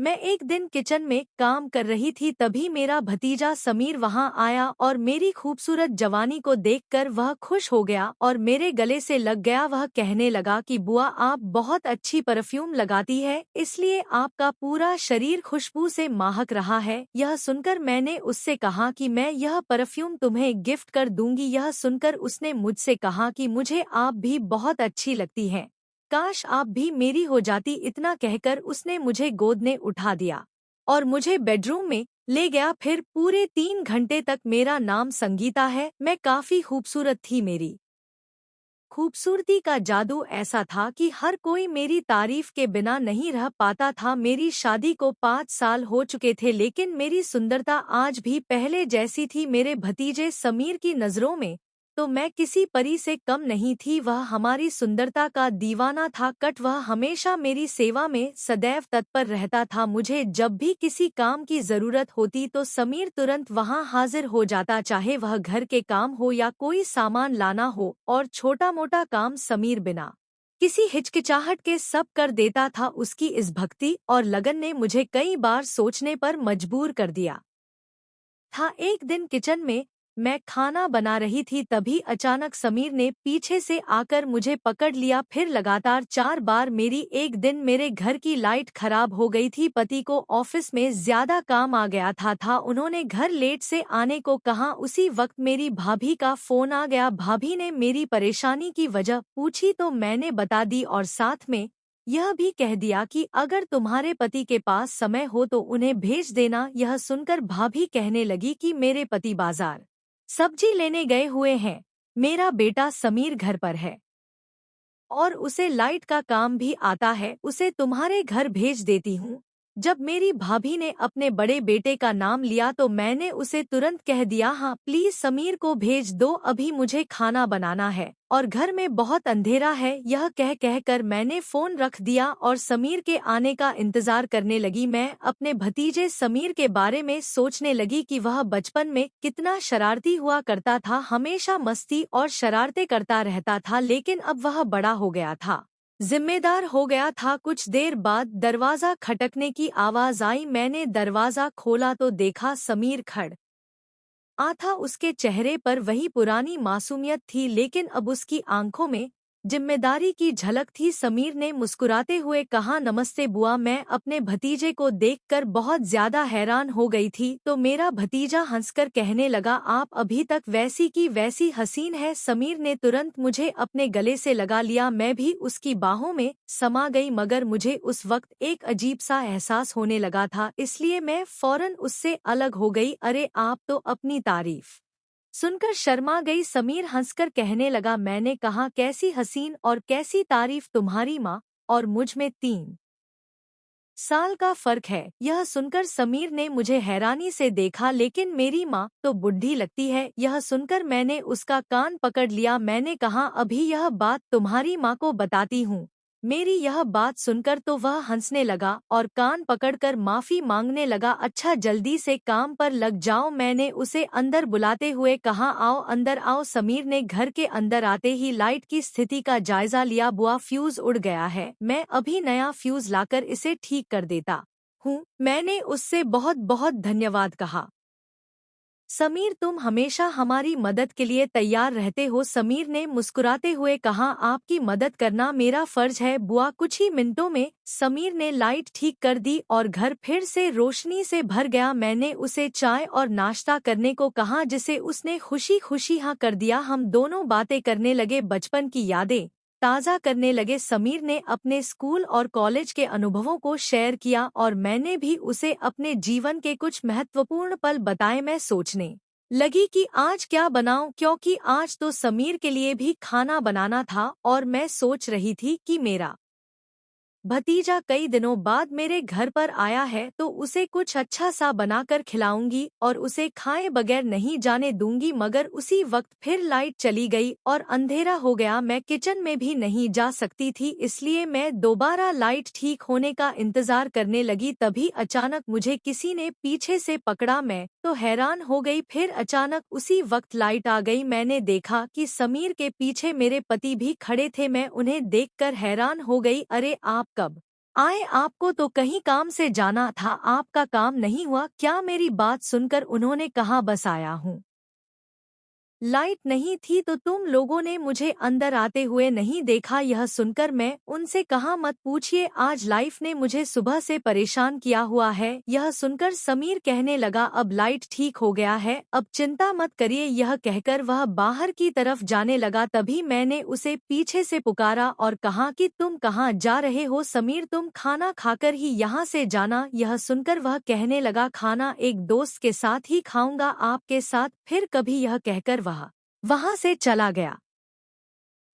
मैं एक दिन किचन में काम कर रही थी, तभी मेरा भतीजा समीर वहां आया और मेरी खूबसूरत जवानी को देखकर वह खुश हो गया और मेरे गले से लग गया। वह कहने लगा कि बुआ, आप बहुत अच्छी परफ्यूम लगाती है, इसलिए आपका पूरा शरीर खुशबू से महक रहा है। यह सुनकर मैंने उससे कहा कि मैं यह परफ्यूम तुम्हें गिफ्ट कर दूंगी। यह सुनकर उसने मुझसे कहा कि मुझे आप भी बहुत अच्छी लगती हैं, काश आप भी मेरी हो जाती। इतना कहकर उसने मुझे गोद में उठा दिया और मुझे बेडरूम में ले गया। फिर पूरे 3 घंटे तक मेरा नाम संगीता है। मैं काफी खूबसूरत थी। मेरी खूबसूरती का जादू ऐसा था कि हर कोई मेरी तारीफ के बिना नहीं रह पाता था। मेरी शादी को 5 साल हो चुके थे, लेकिन मेरी सुंदरता आज भी पहले जैसी थी। मेरे भतीजे समीर की नज़रों में तो मैं किसी परी से कम नहीं थी। वह हमारी सुंदरता का दीवाना था। वह हमेशा मेरी सेवा में सदैव तत्पर रहता था। मुझे जब भी किसी काम की जरूरत होती तो समीर तुरंत वहां हाजिर हो जाता, चाहे वह घर के काम हो या कोई सामान लाना हो। और छोटा मोटा काम समीर बिना किसी हिचकिचाहट के सब कर देता था। उसकी इस भक्ति और लगन ने मुझे कई बार सोचने पर मजबूर कर दिया था। एक दिन किचन में मैं खाना बना रही थी, तभी अचानक समीर ने पीछे से आकर मुझे पकड़ लिया। फिर लगातार 4 बार मेरी एक दिन मेरे घर की लाइट खराब हो गई थी। पति को ऑफिस में ज्यादा काम आ गया था। उन्होंने घर लेट से आने को कहा। उसी वक्त मेरी भाभी का फोन आ गया। भाभी ने मेरी परेशानी की वजह पूछी तो मैंने बता दी और साथ में यह भी कह दिया कि अगर तुम्हारे पति के पास समय हो तो उन्हें भेज देना। यह सुनकर भाभी कहने लगी कि मेरे पति बाजार सब्जी लेने गए हुए हैं, मेरा बेटा समीर घर पर है और उसे लाइट का काम भी आता है, उसे तुम्हारे घर भेज देती हूँ। जब मेरी भाभी ने अपने बड़े बेटे का नाम लिया तो मैंने उसे तुरंत कह दिया, हाँ प्लीज समीर को भेज दो, अभी मुझे खाना बनाना है और घर में बहुत अंधेरा है। यह कहकर मैंने फोन रख दिया और समीर के आने का इंतजार करने लगी। मैं अपने भतीजे समीर के बारे में सोचने लगी कि वह बचपन में कितना शरारती हुआ करता था, हमेशा मस्ती और शरारतें करता रहता था, लेकिन अब वह बड़ा हो गया था, जिम्मेदार हो गया था। कुछ देर बाद दरवाजा खटकने की आवाज आई। मैंने दरवाजा खोला तो देखा समीर खड़ था। उसके चेहरे पर वही पुरानी मासूमियत थी, लेकिन अब उसकी आंखों में जिम्मेदारी की झलक थी। समीर ने मुस्कुराते हुए कहा, नमस्ते बुआ। मैं अपने भतीजे को देखकर बहुत ज्यादा हैरान हो गई थी तो मेरा भतीजा हंसकर कहने लगा, आप अभी तक वैसी की वैसी हसीन है। समीर ने तुरंत मुझे अपने गले से लगा लिया। मैं भी उसकी बाहों में समा गई, मगर मुझे उस वक्त एक अजीब सा एहसास होने लगा था, इसलिए मैं फौरन उससे अलग हो गई। अरे आप तो अपनी तारीफ सुनकर शर्मा गई। समीर हंसकर कहने लगा, मैंने कहा कैसी हसीन और कैसी तारीफ, तुम्हारी माँ और मुझ में 3 साल का फर्क है। यह सुनकर समीर ने मुझे हैरानी से देखा, लेकिन मेरी माँ तो बुढ़ी लगती है। यह सुनकर मैंने उसका कान पकड़ लिया। मैंने कहा, अभी यह बात तुम्हारी माँ को बताती हूँ। मेरी यह बात सुनकर तो वह हंसने लगा और कान पकड़कर माफी मांगने लगा। अच्छा जल्दी से काम पर लग जाओ, मैंने उसे अंदर बुलाते हुए कहा। आओ अंदर आओ। समीर ने घर के अंदर आते ही लाइट की स्थिति का जायजा लिया। बुआ फ्यूज उड़ गया है, मैं अभी नया फ्यूज लाकर इसे ठीक कर देता हूँ। मैंने उससे बहुत बहुत धन्यवाद कहा। समीर तुम हमेशा हमारी मदद के लिए तैयार रहते हो। समीर ने मुस्कुराते हुए कहा, आपकी मदद करना मेरा फर्ज है बुआ। कुछ ही मिनटों में समीर ने लाइट ठीक कर दी और घर फिर से रोशनी से भर गया। मैंने उसे चाय और नाश्ता करने को कहा, जिसे उसने खुशी खुशी हाँ कर दिया। हम दोनों बातें करने लगे, बचपन की यादें ताज़ा करने लगे। समीर ने अपने स्कूल और कॉलेज के अनुभवों को शेयर किया और मैंने भी उसे अपने जीवन के कुछ महत्वपूर्ण पल बताए। मैं सोचने लगी कि आज क्या बनाऊं, क्योंकि आज तो समीर के लिए भी खाना बनाना था और मैं सोच रही थी कि मेरा भतीजा कई दिनों बाद मेरे घर पर आया है तो उसे कुछ अच्छा सा बनाकर खिलाऊंगी और उसे खाए बगैर नहीं जाने दूंगी। मगर उसी वक्त फिर लाइट चली गई और अंधेरा हो गया। मैं किचन में भी नहीं जा सकती थी, इसलिए मैं दोबारा लाइट ठीक होने का इंतजार करने लगी। तभी अचानक मुझे किसी ने पीछे से पकड़ा। मैं तो हैरान हो गई। फिर अचानक उसी वक्त लाइट आ गई। मैंने देखा कि समीर के पीछे मेरे पति भी खड़े थे। मैं उन्हें देखकर हैरान हो गई। अरे आप कब आए, आपको तो कहीं काम से जाना था, आपका काम नहीं हुआ क्या? मेरी बात सुनकर उन्होंने कहा, बस आया हूँ। लाइट नहीं थी तो तुम लोगों ने मुझे अंदर आते हुए नहीं देखा? यह सुनकर मैं उनसे कहा, मत पूछिए, आज लाइफ ने मुझे सुबह से परेशान किया हुआ है। यह सुनकर समीर कहने लगा, अब लाइट ठीक हो गया है, अब चिंता मत करिए। यह कहकर वह बाहर की तरफ जाने लगा। तभी मैंने उसे पीछे से पुकारा और कहा कि तुम कहाँ जा रहे हो समीर? तुम खाना खाकर ही यहाँ से जाना। यह सुनकर वह कहने लगा, खाना एक दोस्त के साथ ही खाऊंगा, आपके साथ फिर कभी। यह कहकर वहां से चला गया।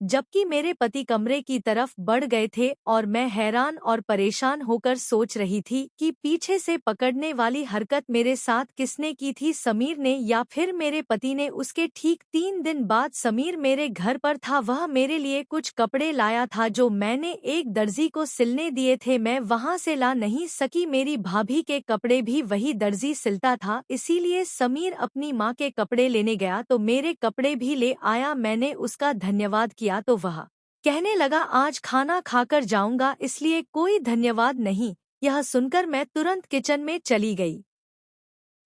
जबकि मेरे पति कमरे की तरफ बढ़ गए थे और मैं हैरान और परेशान होकर सोच रही थी कि पीछे से पकड़ने वाली हरकत मेरे साथ किसने की थी, समीर ने या फिर मेरे पति ने। उसके ठीक 3 दिन बाद समीर मेरे घर पर था। वह मेरे लिए कुछ कपड़े लाया था जो मैंने एक दर्जी को सिलने दिए थे। मैं वहां से ला नहीं सकी, मेरी भाभी के कपड़े भी वही दर्जी सिलता था, इसीलिए समीर अपनी माँ के कपड़े लेने गया तो मेरे कपड़े भी ले आया। मैंने उसका धन्यवाद किया तो वह कहने लगा, आज खाना खाकर जाऊंगा, इसलिए कोई धन्यवाद नहीं। यह सुनकर मैं तुरंत किचन में चली गई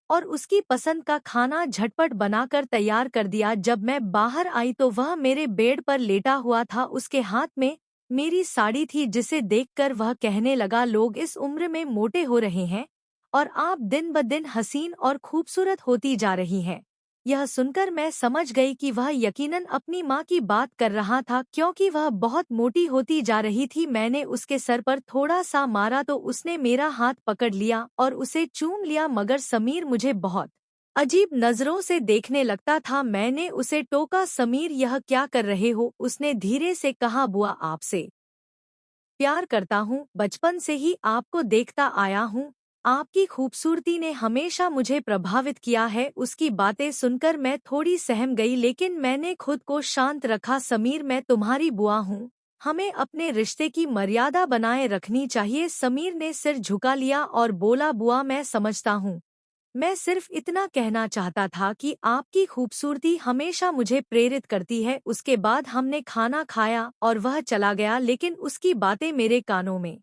और उसकी पसंद का खाना झटपट बनाकर तैयार कर दिया। जब मैं बाहर आई तो वह मेरे बेड पर लेटा हुआ था। उसके हाथ में मेरी साड़ी थी, जिसे देखकर वह कहने लगा, लोग इस उम्र में मोटे हो रहे हैं और आप दिन ब दिन हसीन और खूबसूरत होती जा रही हैं। यह सुनकर मैं समझ गई कि वह यकीनन अपनी माँ की बात कर रहा था, क्योंकि वह बहुत मोटी होती जा रही थी। मैंने उसके सर पर थोड़ा सा मारा तो उसने मेरा हाथ पकड़ लिया और उसे चूम लिया, मगर समीर मुझे बहुत अजीब नजरों से देखने लगता था। मैंने उसे टोका, समीर यह क्या कर रहे हो? उसने धीरे से कहा, बुआ आपसे प्यार करता हूँ, बचपन से ही आपको देखता आया हूँ, आपकी खूबसूरती ने हमेशा मुझे प्रभावित किया है। उसकी बातें सुनकर मैं थोड़ी सहम गई, लेकिन मैंने खुद को शांत रखा। समीर, मैं तुम्हारी बुआ हूँ, हमें अपने रिश्ते की मर्यादा बनाए रखनी चाहिए। समीर ने सिर झुका लिया और बोला, बुआ मैं समझता हूँ, मैं सिर्फ इतना कहना चाहता था कि आपकी खूबसूरती हमेशा मुझे प्रेरित करती है। उसके बाद हमने खाना खाया और वह चला गया, लेकिन उसकी बातें मेरे कानों में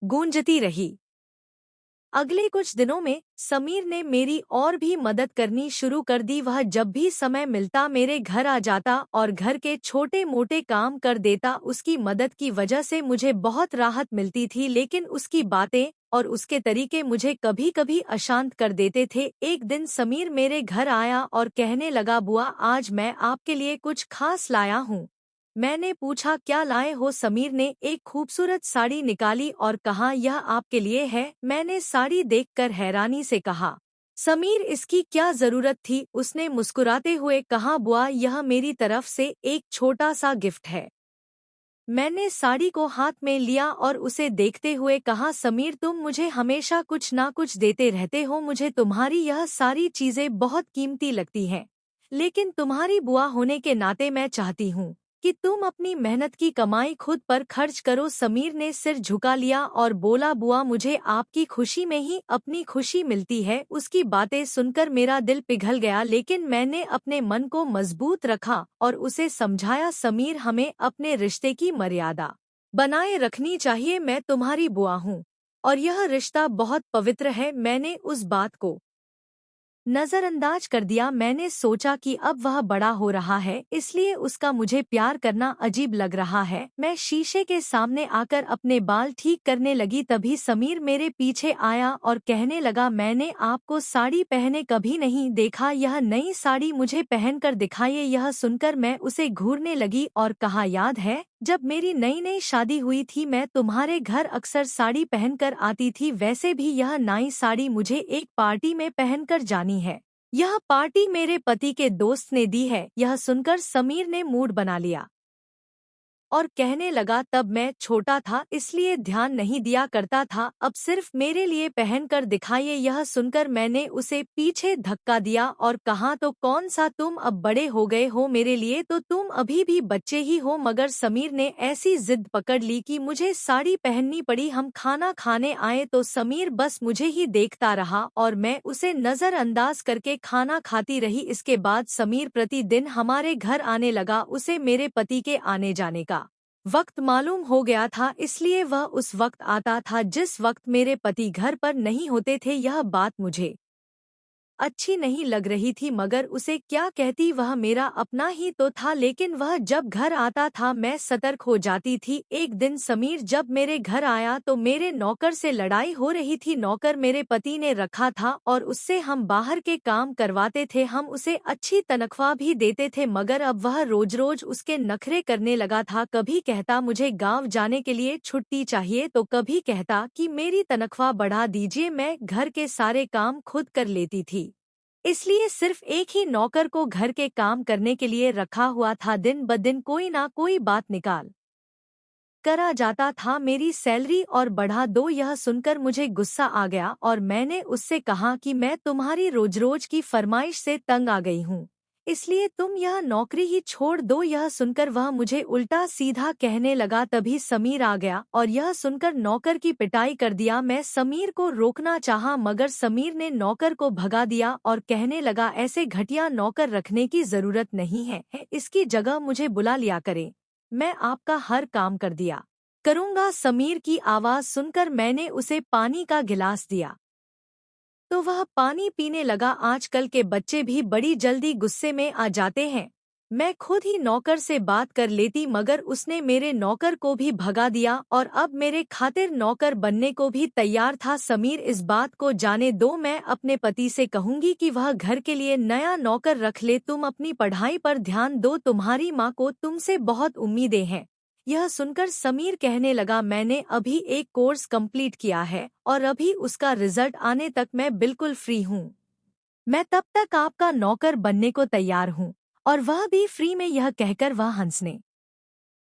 गूंजती रही। अगले कुछ दिनों में समीर ने मेरी और भी मदद करनी शुरू कर दी। वह जब भी समय मिलता मेरे घर आ जाता और घर के छोटे मोटे काम कर देता। उसकी मदद की वजह से मुझे बहुत राहत मिलती थी, लेकिन उसकी बातें और उसके तरीके मुझे कभी कभी अशांत कर देते थे। एक दिन समीर मेरे घर आया और कहने लगा, बुआ आज मैं आपके लिए कुछ खास लाया हूँ। मैंने पूछा, क्या लाए हो? समीर ने एक खूबसूरत साड़ी निकाली और कहा, यह आपके लिए है। मैंने साड़ी देखकर हैरानी से कहा, समीर इसकी क्या जरूरत थी? उसने मुस्कुराते हुए कहा, बुआ यह मेरी तरफ से एक छोटा सा गिफ्ट है। मैंने साड़ी को हाथ में लिया और उसे देखते हुए कहा, समीर तुम मुझे हमेशा कुछ ना कुछ देते रहते हो, मुझे तुम्हारी यह सारी चीजें बहुत कीमती लगती हैं, लेकिन तुम्हारी बुआ होने के नाते मैं चाहती हूँ कि तुम अपनी मेहनत की कमाई खुद पर खर्च करो। समीर ने सिर झुका लिया और बोला, बुआ मुझे आपकी खुशी में ही अपनी खुशी मिलती है। उसकी बातें सुनकर मेरा दिल पिघल गया, लेकिन मैंने अपने मन को मजबूत रखा और उसे समझाया, समीर हमें अपने रिश्ते की मर्यादा बनाए रखनी चाहिए। मैं तुम्हारी बुआ हूँ और यह रिश्ता बहुत पवित्र है। मैंने उस बात को नजरअंदाज कर दिया। मैंने सोचा कि अब वह बड़ा हो रहा है, इसलिए उसका मुझे प्यार करना अजीब लग रहा है। मैं शीशे के सामने आकर अपने बाल ठीक करने लगी, तभी समीर मेरे पीछे आया और कहने लगा, मैंने आपको साड़ी पहने कभी नहीं देखा, यह नई साड़ी मुझे पहनकर दिखाइए। यह सुनकर मैं उसे घूरने लगी और कहा, याद है जब मेरी नई नई शादी हुई थी, मैं तुम्हारे घर अक्सर साड़ी पहनकर आती थी। वैसे भी यह नई साड़ी मुझे एक पार्टी में पहनकर जानी है। यह पार्टी मेरे पति के दोस्त ने दी है। यह सुनकर समीर ने मूड बना लिया और कहने लगा, तब मैं छोटा था इसलिए ध्यान नहीं दिया करता था, अब सिर्फ मेरे लिए पहनकर दिखाइए। यह सुनकर मैंने उसे पीछे धक्का दिया और कहा, तो कौन सा, तुम अब बड़े हो गए हो, मेरे लिए तो तुम अभी भी बच्चे ही हो। मगर समीर ने ऐसी जिद पकड़ ली कि मुझे साड़ी पहननी पड़ी। हम खाना खाने आए तो समीर बस मुझे ही देखता रहा और मैं उसे नजरअंदाज करके खाना खाती रही। इसके बाद समीर प्रतिदिन हमारे घर आने लगा। उसे मेरे पति के आने जाने का वक्त मालूम हो गया था, इसलिए वह उस वक्त आता था जिस वक्त मेरे पति घर पर नहीं होते थे। यह बात मुझे अच्छी नहीं लग रही थी, मगर उसे क्या कहती, वह मेरा अपना ही तो था। लेकिन वह जब घर आता था मैं सतर्क हो जाती थी। एक दिन समीर जब मेरे घर आया तो मेरे नौकर से लड़ाई हो रही थी। नौकर मेरे पति ने रखा था और उससे हम बाहर के काम करवाते थे। हम उसे अच्छी तनख्वाह भी देते थे, मगर अब वह रोज रोज उसके नखरे करने लगा था। कभी कहता मुझे गाँव जाने के लिए छुट्टी चाहिए, तो कभी कहता कि मेरी तनख्वाह बढ़ा दीजिए, मैं घर के सारे काम खुद कर लेती थी। इसलिए सिर्फ एक ही नौकर को घर के काम करने के लिए रखा हुआ था। दिन ब दिन कोई ना कोई बात निकाल करा जाता था, मेरी सैलरी और बढ़ा दो। यह सुनकर मुझे गुस्सा आ गया और मैंने उससे कहा कि मैं तुम्हारी रोज रोज की फरमाइश से तंग आ गई हूँ, इसलिए तुम यह नौकरी ही छोड़ दो। यह सुनकर वह मुझे उल्टा सीधा कहने लगा। तभी समीर आ गया और यह सुनकर नौकर की पिटाई कर दिया। मैं समीर को रोकना चाहा, मगर समीर ने नौकर को भगा दिया और कहने लगा, ऐसे घटिया नौकर रखने की जरूरत नहीं है, इसकी जगह मुझे बुला लिया करें, मैं आपका हर काम कर दिया करूँगा। समीर की आवाज़ सुनकर मैंने उसे पानी का गिलास दिया तो वह पानी पीने लगा। आजकल के बच्चे भी बड़ी जल्दी गुस्से में आ जाते हैं। मैं खुद ही नौकर से बात कर लेती, मगर उसने मेरे नौकर को भी भगा दिया और अब मेरे खातिर नौकर बनने को भी तैयार था। समीर, इस बात को जाने दो, मैं अपने पति से कहूंगी कि वह घर के लिए नया नौकर रख ले। तुम अपनी पढ़ाई पर ध्यान दो, तुम्हारी माँ को तुमसे बहुत उम्मीदें हैं। यह सुनकर समीर कहने लगा, मैंने अभी एक कोर्स कंप्लीट किया है और अभी उसका रिजल्ट आने तक मैं बिल्कुल फ्री हूँ। मैं तब तक आपका नौकर बनने को तैयार हूँ। और वह भी फ्री में। यह कहकर वह हंसने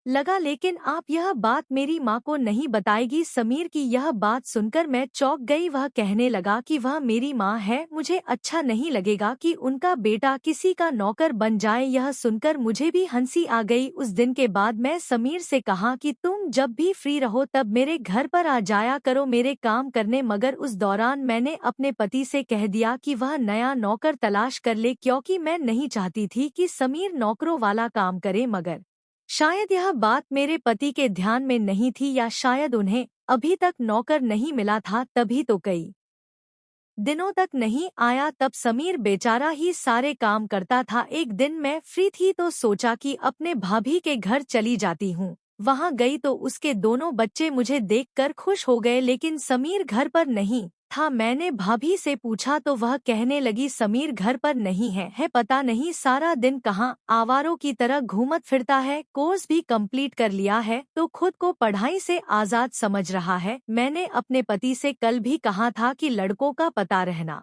लगा। लेकिन आप यह बात मेरी माँ को नहीं बताएगी। समीर की यह बात सुनकर मैं चौंक गई। वह कहने लगा कि वह मेरी माँ है, मुझे अच्छा नहीं लगेगा कि उनका बेटा किसी का नौकर बन जाए। यह सुनकर मुझे भी हंसी आ गई। उस दिन के बाद मैं समीर से कहा कि तुम जब भी फ्री रहो तब मेरे घर पर आ जाया करो मेरे काम करने। मगर उस दौरान मैंने अपने पति से कह दिया कि वह नया नौकर तलाश कर ले, क्योंकि मैं नहीं चाहती थी कि समीर नौकरों वाला काम करे। मगर शायद यह बात मेरे पति के ध्यान में नहीं थी, या शायद उन्हें अभी तक नौकर नहीं मिला था, तभी तो कई दिनों तक नहीं आया। तब समीर बेचारा ही सारे काम करता था। एक दिन मैं फ्री थी तो सोचा कि अपने भाभी के घर चली जाती हूँ। वहाँ गई तो उसके दोनों बच्चे मुझे देखकर खुश हो गए, लेकिन समीर घर पर नहीं था। मैंने भाभी से पूछा तो वह कहने लगी, समीर घर पर नहीं है, पता नहीं सारा दिन कहाँ आवारों की तरह घूमत फिरता है। कोर्स भी कंप्लीट कर लिया है तो खुद को पढ़ाई से आजाद समझ रहा है। मैंने अपने पति से कल भी कहा था कि लड़कों का पता रहना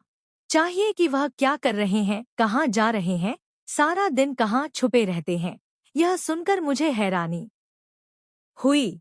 चाहिए कि वह क्या कर रहे हैं, कहाँ जा रहे हैं, सारा दिन कहाँ छुपे रहते हैं। यह सुनकर मुझे हैरानी हुई।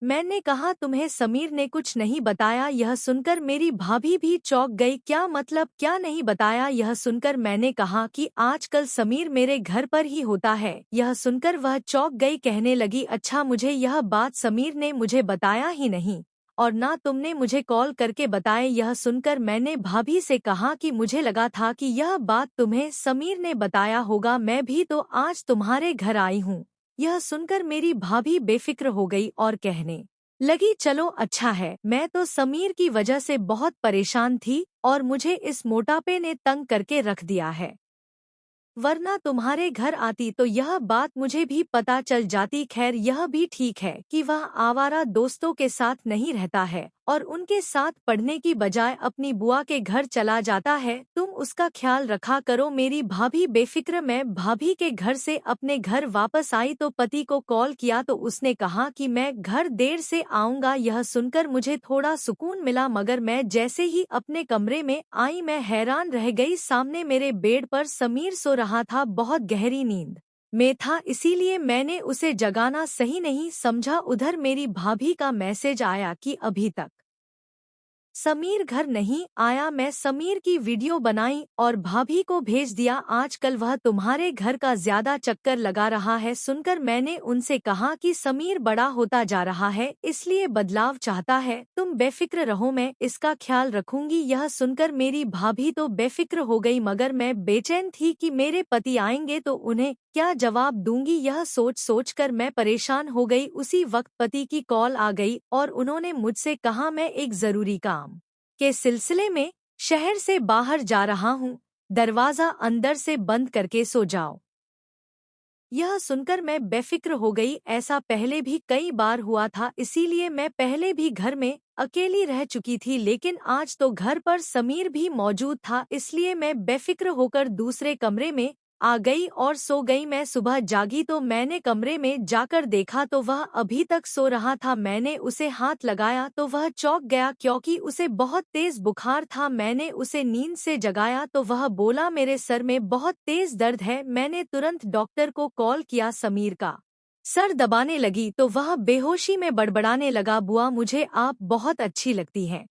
मैंने कहा, तुम्हें समीर ने कुछ नहीं बताया? यह सुनकर मेरी भाभी भी चौंक गई। क्या मतलब, क्या नहीं बताया? यह सुनकर मैंने कहा कि आजकल समीर मेरे घर पर ही होता है। यह सुनकर वह चौंक गई, कहने लगी, अच्छा, मुझे यह बात समीर ने मुझे बताया ही नहीं और ना तुमने मुझे कॉल करके बताए। यह सुनकर मैंने भाभी से कहा कि मुझे लगा था कि यह बात तुम्हें समीर ने बताया होगा, मैं भी तो आज तुम्हारे घर आई हूँ। यह सुनकर मेरी भाभी बेफिक्र हो गई और कहने लगी, चलो अच्छा है, मैं तो समीर की वजह से बहुत परेशान थी और मुझे इस मोटापे ने तंग करके रख दिया है, वरना तुम्हारे घर आती तो यह बात मुझे भी पता चल जाती। खैर, यह भी ठीक है कि वह आवारा दोस्तों के साथ नहीं रहता है और उनके साथ पढ़ने की बजाय अपनी बुआ के घर चला जाता है। तुम उसका ख्याल रखा करो। मेरी भाभी बेफिक्र। मैं भाभी के घर से अपने घर वापस आई तो पति को कॉल किया तो उसने कहा कि मैं घर देर से आऊंगा। यह सुनकर मुझे थोड़ा सुकून मिला, मगर मैं जैसे ही अपने कमरे में आई मैं हैरान रह गई। सामने मेरे बेड पर समीर सो रहा था, बहुत गहरी नींद में था, इसीलिए मैंने उसे जगाना सही नहीं समझा। उधर मेरी भाभी का मैसेज आया कि अभी तक समीर घर नहीं आया। मैं समीर की वीडियो बनाई और भाभी को भेज दिया। आजकल वह तुम्हारे घर का ज्यादा चक्कर लगा रहा है। सुनकर मैंने उनसे कहा कि समीर बड़ा होता जा रहा है, इसलिए बदलाव चाहता है। तुम बेफिक्र रहो, मैं इसका ख्याल रखूंगी। यह सुनकर मेरी भाभी तो बेफिक्र हो गई, मगर मैं बेचैन थी कि मेरे पति आएंगे तो उन्हें क्या जवाब दूंगी। यह सोच सोचकर मैं परेशान हो गई। उसी वक्त पति की कॉल आ गई और उन्होंने मुझसे कहा, मैं एक जरूरी काम के सिलसिले में शहर से बाहर जा रहा हूँ, दरवाजा अंदर से बंद करके सो जाओ। यह सुनकर मैं बेफिक्र हो गई। ऐसा पहले भी कई बार हुआ था, इसीलिए मैं पहले भी घर में अकेली रह चुकी थी, लेकिन आज तो घर पर समीर भी मौजूद था, इसलिए मैं बेफिक्र होकर दूसरे कमरे में आ गई और सो गई। मैं सुबह जागी तो मैंने कमरे में जाकर देखा तो वह अभी तक सो रहा था। मैंने उसे हाथ लगाया तो वह चौंक गया, क्योंकि उसे बहुत तेज बुखार था। मैंने उसे नींद से जगाया तो वह बोला, मेरे सर में बहुत तेज दर्द है। मैंने तुरंत डॉक्टर को कॉल किया। समीर का सर दबाने लगी तो वह बेहोशी में बड़बड़ाने लगा, बुआ मुझे आप बहुत अच्छी लगती हैं।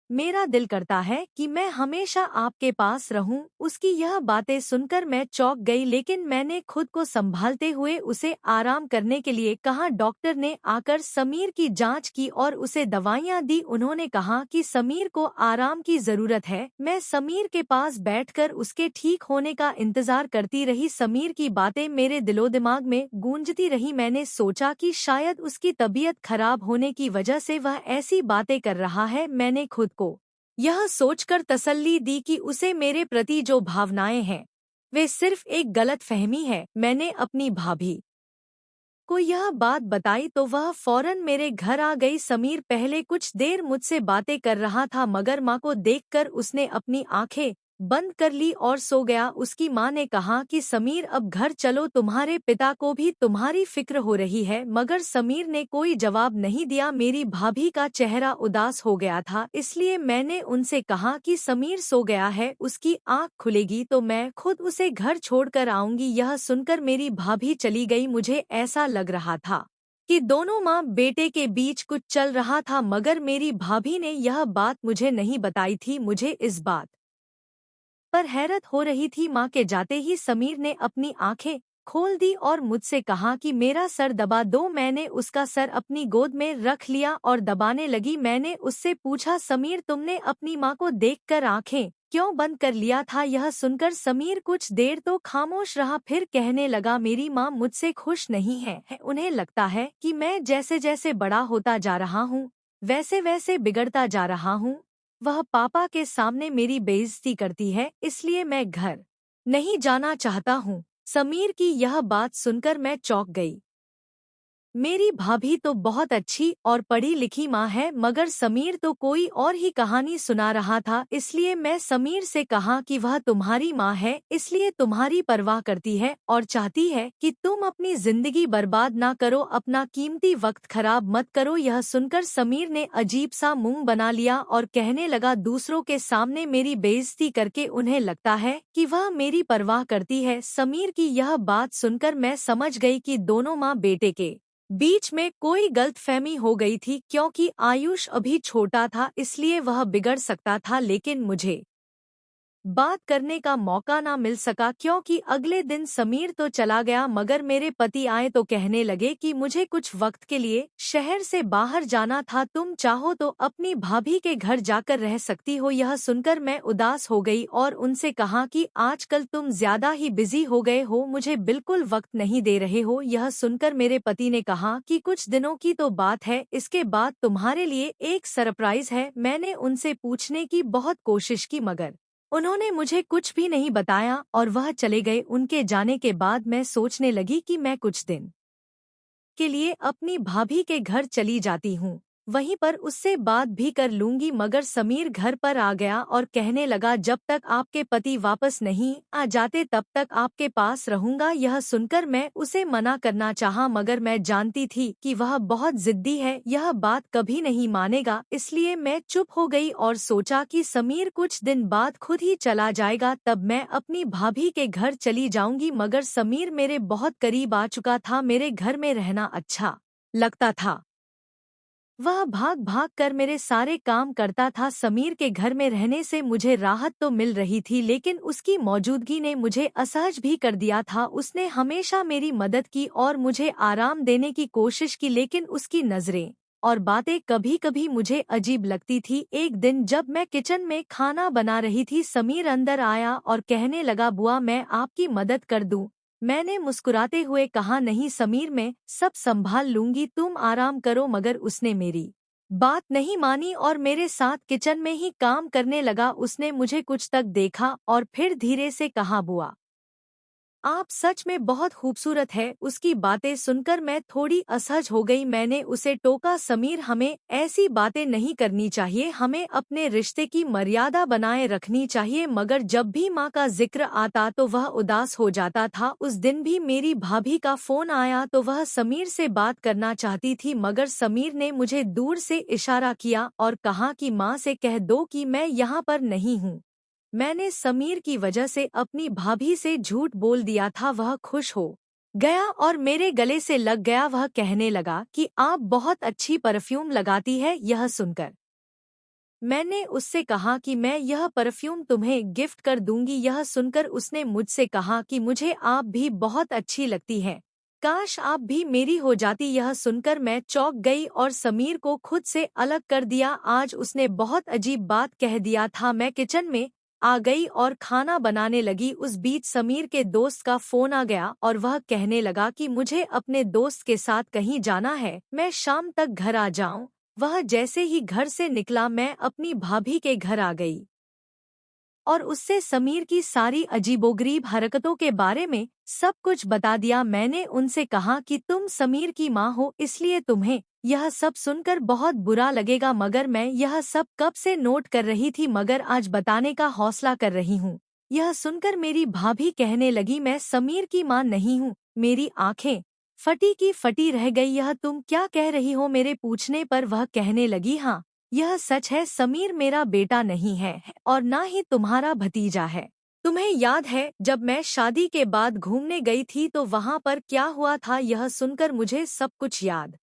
मेरा दिल करता है कि मैं हमेशा आपके पास रहूं। उसकी यह बातें सुनकर मैं चौंक गई, लेकिन मैंने खुद को संभालते हुए उसे आराम करने के लिए कहा। डॉक्टर ने आकर समीर की जांच की और उसे दवाइयां दी। उन्होंने कहा कि समीर को आराम की जरूरत है। मैं समीर के पास बैठकर उसके ठीक होने का इंतजार करती रही। समीर की बातें मेरे दिलो दिमाग में गूंजती रही। मैंने सोचा कि शायद उसकी तबीयत खराब होने की वजह से वह ऐसी बातें कर रहा है। मैंने खुद को यह सोचकर तसल्ली दी कि उसे मेरे प्रति जो भावनाएं हैं वे सिर्फ एक गलतफहमी है। मैंने अपनी भाभी को यह बात बताई तो वह फौरन मेरे घर आ गई। समीर पहले कुछ देर मुझसे बातें कर रहा था, मगर माँ को देखकर उसने अपनी आंखें बंद कर ली और सो गया। उसकी माँ ने कहा कि समीर अब घर चलो, तुम्हारे पिता को भी तुम्हारी फिक्र हो रही है, मगर समीर ने कोई जवाब नहीं दिया। मेरी भाभी का चेहरा उदास हो गया था, इसलिए मैंने उनसे कहा कि समीर सो गया है, उसकी आँख खुलेगी तो मैं खुद उसे घर छोड़कर आऊंगी। यह सुनकर मेरी भाभी चली गई। मुझे ऐसा लग रहा था कि दोनों माँ बेटे के बीच कुछ चल रहा था, मगर मेरी भाभी ने यह बात मुझे नहीं बताई थी। मुझे इस बात पर हैरत हो रही थी। माँ के जाते ही समीर ने अपनी आंखें खोल दी और मुझसे कहा कि मेरा सर दबा दो। मैंने उसका सर अपनी गोद में रख लिया और दबाने लगी। मैंने उससे पूछा, समीर तुमने अपनी माँ को देखकर आंखें क्यों बंद कर लिया था? यह सुनकर समीर कुछ देर तो खामोश रहा, फिर कहने लगा, मेरी माँ मुझसे खुश नहीं है। उन्हें लगता है कि मैं जैसे जैसे बड़ा होता जा रहा हूँ वैसे वैसे बिगड़ता जा रहा हूँ। वह पापा के सामने मेरी बेइज्जती करती है, इसलिए मैं घर नहीं जाना चाहता हूँ। समीर की यह बात सुनकर मैं चौंक गई। मेरी भाभी तो बहुत अच्छी और पढ़ी लिखी माँ है, मगर समीर तो कोई और ही कहानी सुना रहा था। इसलिए मैं समीर से कहा कि वह तुम्हारी माँ है, इसलिए तुम्हारी परवाह करती है और चाहती है कि तुम अपनी जिंदगी बर्बाद ना करो, अपना कीमती वक्त खराब मत करो। यह सुनकर समीर ने अजीब सा मुंह बना लिया और कहने लगा, दूसरों के सामने मेरी बेइज्जती करके उन्हें लगता है कि वह मेरी परवाह करती है। समीर की यह बात सुनकर मैं समझ गई कि दोनों माँ बेटे के बीच में कोई गलतफहमी हो गई थी, क्योंकि आयुष अभी छोटा था, इसलिए वह बिगड़ सकता था, लेकिन मुझे बात करने का मौका ना मिल सका। क्योंकि अगले दिन समीर तो चला गया, मगर मेरे पति आए तो कहने लगे कि मुझे कुछ वक्त के लिए शहर से बाहर जाना था, तुम चाहो तो अपनी भाभी के घर जाकर रह सकती हो। यह सुनकर मैं उदास हो गई और उनसे कहा कि आजकल तुम ज्यादा ही बिजी हो गए हो, मुझे बिल्कुल वक्त नहीं दे रहे हो। यह सुनकर मेरे पति ने कहा कि कुछ दिनों की तो बात है, इसके बाद तुम्हारे लिए एक सरप्राइज है। मैंने उनसे पूछने की बहुत कोशिश की, मगर उन्होंने मुझे कुछ भी नहीं बताया और वह चले गए। उनके जाने के बाद मैं सोचने लगी कि मैं कुछ दिन के लिए अपनी भाभी के घर चली जाती हूँ, वहीं पर उससे बात भी कर लूंगी। मगर समीर घर पर आ गया और कहने लगा, जब तक आपके पति वापस नहीं आ जाते तब तक आपके पास रहूंगा। यह सुनकर मैं उसे मना करना चाहा, मगर मैं जानती थी कि वह बहुत जिद्दी है, यह बात कभी नहीं मानेगा, इसलिए मैं चुप हो गई और सोचा कि समीर कुछ दिन बाद खुद ही चला जाएगा, तब मैं अपनी भाभी के घर चली जाऊंगी। मगर समीर मेरे बहुत करीब आ चुका था, मेरे घर में रहना अच्छा लगता था। वह भाग भाग कर मेरे सारे काम करता था। समीर के घर में रहने से मुझे राहत तो मिल रही थी, लेकिन उसकी मौजूदगी ने मुझे असहज भी कर दिया था। उसने हमेशा मेरी मदद की और मुझे आराम देने की कोशिश की, लेकिन उसकी नजरें और बातें कभी कभी मुझे अजीब लगती थी। एक दिन जब मैं किचन में खाना बना रही थी, समीर अंदर आया और कहने लगा, बुआ मैं आपकी मदद कर दूं। मैंने मुस्कुराते हुए कहा, नहीं समीर, मैं सब संभाल लूंगी, तुम आराम करो। मगर उसने मेरी बात नहीं मानी और मेरे साथ किचन में ही काम करने लगा। उसने मुझे कुछ तक देखा और फिर धीरे से कहा, बुआ आप सच में बहुत खूबसूरत है। उसकी बातें सुनकर मैं थोड़ी असहज हो गई। मैंने उसे टोका, समीर हमें ऐसी बातें नहीं करनी चाहिए, हमें अपने रिश्ते की मर्यादा बनाए रखनी चाहिए। मगर जब भी माँ का जिक्र आता तो वह उदास हो जाता था। उस दिन भी मेरी भाभी का फोन आया तो वह समीर से बात करना चाहती थी, मगर समीर ने मुझे दूर से इशारा किया और कहा कि माँ से कह दो कि मैं यहाँ पर नहीं हूँ। मैंने समीर की वजह से अपनी भाभी से झूठ बोल दिया था। वह खुश हो गया और मेरे गले से लग गया। वह कहने लगा कि आप बहुत अच्छी परफ्यूम लगाती है। यह सुनकर मैंने उससे कहा कि मैं यह परफ्यूम तुम्हें गिफ्ट कर दूंगी। यह सुनकर उसने मुझसे कहा कि मुझे आप भी बहुत अच्छी लगती हैं, काश आप भी मेरी हो जाती। यह सुनकर मैं चौंक गई और समीर को खुद से अलग कर दिया। आज उसने बहुत अजीब बात कह दिया था। मैं किचन में आ गई और खाना बनाने लगी। उस बीच समीर के दोस्त का फोन आ गया और वह कहने लगा कि मुझे अपने दोस्त के साथ कहीं जाना है, मैं शाम तक घर आ जाऊं। वह जैसे ही घर से निकला, मैं अपनी भाभी के घर आ गई और उससे समीर की सारी अजीबोगरीब हरकतों के बारे में सब कुछ बता दिया। मैंने उनसे कहा कि तुम समीर की माँ हो, इसलिए तुम्हें यह सब सुनकर बहुत बुरा लगेगा, मगर मैं यह सब कब से नोट कर रही थी, मगर आज बताने का हौसला कर रही हूँ। यह सुनकर मेरी भाभी कहने लगी, मैं समीर की माँ नहीं हूँ। मेरी आंखें फटी की फटी रह गई। यह तुम क्या कह रही हो? मेरे पूछने पर वह कहने लगी, हाँ यह सच है, समीर मेरा बेटा नहीं है और ना ही तुम्हारा भतीजा है। तुम्हें याद है जब मैं शादी के बाद घूमने गई थी तो वहाँ पर क्या हुआ था? यह सुनकर मुझे सब कुछ याद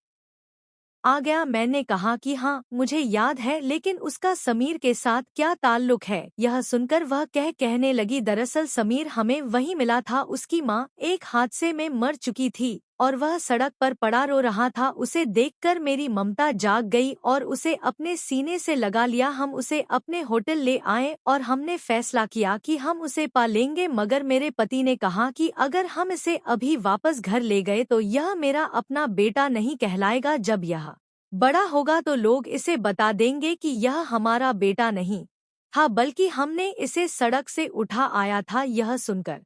आ गया। मैंने कहा कि हाँ मुझे याद है, लेकिन उसका समीर के साथ क्या ताल्लुक है? यह सुनकर वह कहने लगी, दरअसल समीर हमें वहीं मिला था। उसकी माँ एक हादसे में मर चुकी थी और वह सड़क पर पड़ा रो रहा था। उसे देखकर मेरी ममता जाग गई और उसे अपने सीने से लगा लिया। हम उसे अपने होटल ले आए और हमने फैसला किया कि हम उसे पालेंगे, मगर मेरे पति ने कहा कि अगर हम इसे अभी वापस घर ले गए तो यह मेरा अपना बेटा नहीं कहलाएगा। जब यह बड़ा होगा तो लोग इसे बता देंगे कि यह हमारा बेटा नहीं था, बल्कि हमने इसे सड़क से उठा आया था। यह सुनकर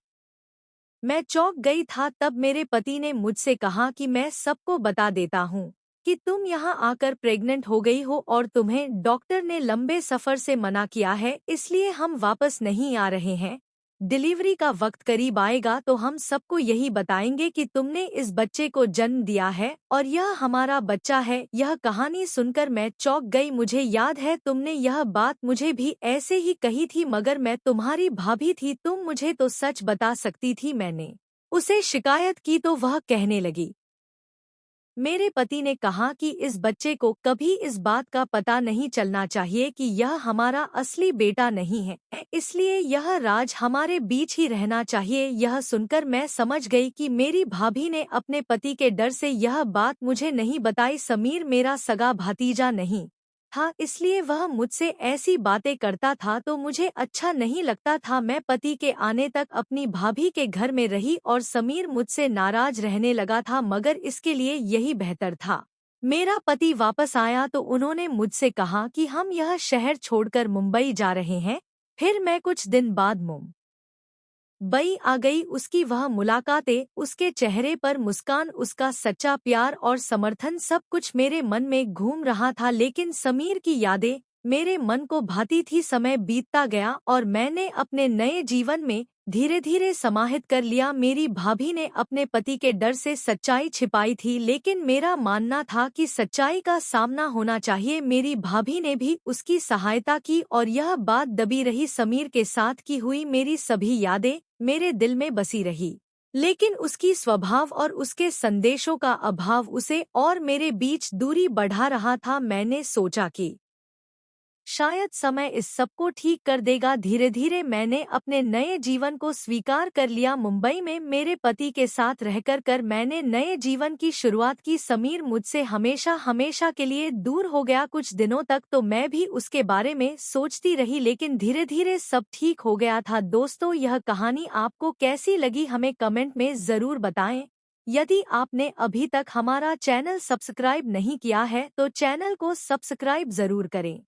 मैं चौंक गई था। तब मेरे पति ने मुझसे कहा कि मैं सबको बता देता हूँ कि तुम यहाँ आकर प्रेग्नेंट हो गई हो और तुम्हें डॉक्टर ने लंबे सफर से मना किया है, इसलिए हम वापस नहीं आ रहे हैं। डिलीवरी का वक्त करीब आएगा तो हम सबको यही बताएंगे कि तुमने इस बच्चे को जन्म दिया है और यह हमारा बच्चा है। यह कहानी सुनकर मैं चौंक गई। मुझे याद है तुमने यह बात मुझे भी ऐसे ही कही थी, मगर मैं तुम्हारी भाभी थी, तुम मुझे तो सच बता सकती थी। मैंने उसे शिकायत की तो वह कहने लगी, मेरे पति ने कहा कि इस बच्चे को कभी इस बात का पता नहीं चलना चाहिए कि यह हमारा असली बेटा नहीं है, इसलिए यह राज हमारे बीच ही रहना चाहिए। यह सुनकर मैं समझ गई कि मेरी भाभी ने अपने पति के डर से यह बात मुझे नहीं बताई। समीर मेरा सगा भतीजा नहीं था, इसलिए वह मुझसे ऐसी बातें करता था तो मुझे अच्छा नहीं लगता था। मैं पति के आने तक अपनी भाभी के घर में रही और समीर मुझसे नाराज रहने लगा था, मगर इसके लिए यही बेहतर था। मेरा पति वापस आया तो उन्होंने मुझसे कहा कि हम यह शहर छोड़कर मुंबई जा रहे हैं। फिर मैं कुछ दिन बाद मुंबई आ गई। उसकी वह मुलाकातें, उसके चेहरे पर मुस्कान, उसका सच्चा प्यार और समर्थन, सब कुछ मेरे मन में घूम रहा था। लेकिन समीर की यादें मेरे मन को भाती थी। समय बीतता गया और मैंने अपने नए जीवन में धीरे धीरे समाहित कर लिया। मेरी भाभी ने अपने पति के डर से सच्चाई छिपाई थी, लेकिन मेरा मानना था कि सच्चाई का सामना होना चाहिए। मेरी भाभी ने भी उसकी सहायता की और यह बात दबी रही। समीर के साथ की हुई मेरी सभी यादें मेरे दिल में बसी रही। लेकिन उसकी स्वभाव और उसके संदेशों का अभाव उसे और मेरे बीच दूरी बढ़ा रहा था। मैंने सोचा कि शायद समय इस सबको ठीक कर देगा। धीरे धीरे मैंने अपने नए जीवन को स्वीकार कर लिया। मुंबई में मेरे पति के साथ रहकर मैंने नए जीवन की शुरुआत की। समीर मुझसे हमेशा हमेशा के लिए दूर हो गया। कुछ दिनों तक तो मैं भी उसके बारे में सोचती रही, लेकिन धीरे धीरे सब ठीक हो गया था। दोस्तों, यह कहानी आपको कैसी लगी हमें कमेंट में जरूर बताएं। यदि आपने अभी तक हमारा चैनल सब्सक्राइब नहीं किया है तो चैनल को सब्सक्राइब जरूर करें।